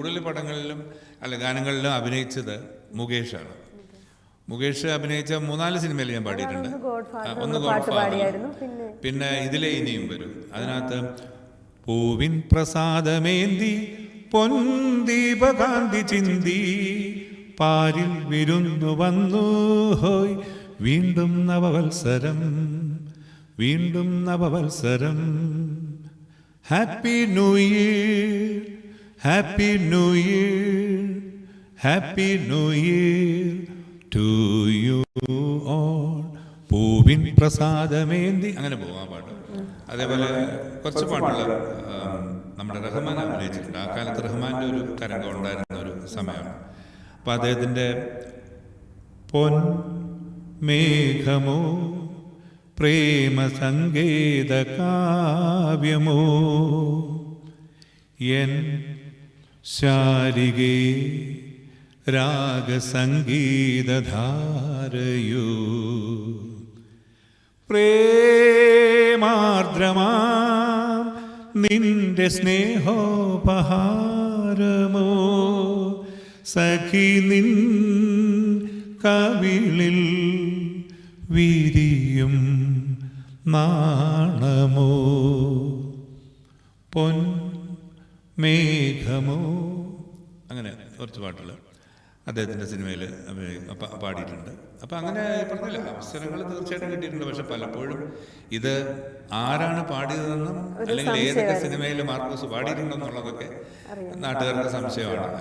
കൂടുതൽ പടങ്ങളിലും ഗാനങ്ങളിലും അഭിനയിച്ചത് മുകേഷാണ്. മുകേഷ് അഭിനയിച്ച 3-4 സിനിമയിൽ ഞാൻ പാടിയിട്ടുണ്ട്. ഒന്ന് ഗോഡ്ഫാദർ, പിന്നെ ഇതിലെ ഇനിയും വരും. അതിനകത്ത് പൂവിൻ പ്രസാദമേന്തി പൊൻദീപകാന്തി ചിന്തി പാരിൽ വിരുന്നു വന്നു ഹോയ് വീണ്ടും നവവത്സരം വീണ്ടും നവവത്സരം. Happy new year happy new year happy new year to you all. പൂവിൻ പ്രസാദമേന്തി അങ്ങനെ പോകാൻ പാട്ട്. അതേപോലെ കുറച്ച് പാട്ടുകൾ നമ്മുടെ റഹ്മാൻ അഭിനയിച്ചിട്ടുണ്ട്. ആ കാലത്ത് റഹ്മാൻ്റെ ഒരു തരംഗം ഉണ്ടായിരുന്ന ഒരു സമയമാണ്. അപ്പം അദ്ദേഹത്തിൻ്റെ പൊൻ മേഘമോ പ്രേമ സങ്കേത കാവ്യമോ എൻ ശാരികേ രാഗസംഗീതധാരയോ പ്രേമാർദ്രമാം നിന്റെ സ്നേഹോപഹാരമോ സഖി നിൻ കവിളിൽ വിരിയും നാണമോ പൊൻ മേഘമോ. അങ്ങനെ കുറച്ച് പാട്ടുകൾ അദ്ദേഹത്തിൻ്റെ സിനിമയിൽ പാടിയിട്ടുണ്ട്. അപ്പം അങ്ങനെ പറഞ്ഞില്ല, അവസരങ്ങൾ തീർച്ചയായിട്ടും കിട്ടിയിട്ടുണ്ട്. പക്ഷെ പലപ്പോഴും ഇത് ആരാണ് പാടിയതെന്നും അല്ലെങ്കിൽ ഏതൊക്കെ സിനിമയിൽ മാർക്കോസ് പാടിയിട്ടുണ്ടെന്നുള്ളതൊക്കെ നാട്ടുകാർക്ക് സംശയമാണ്.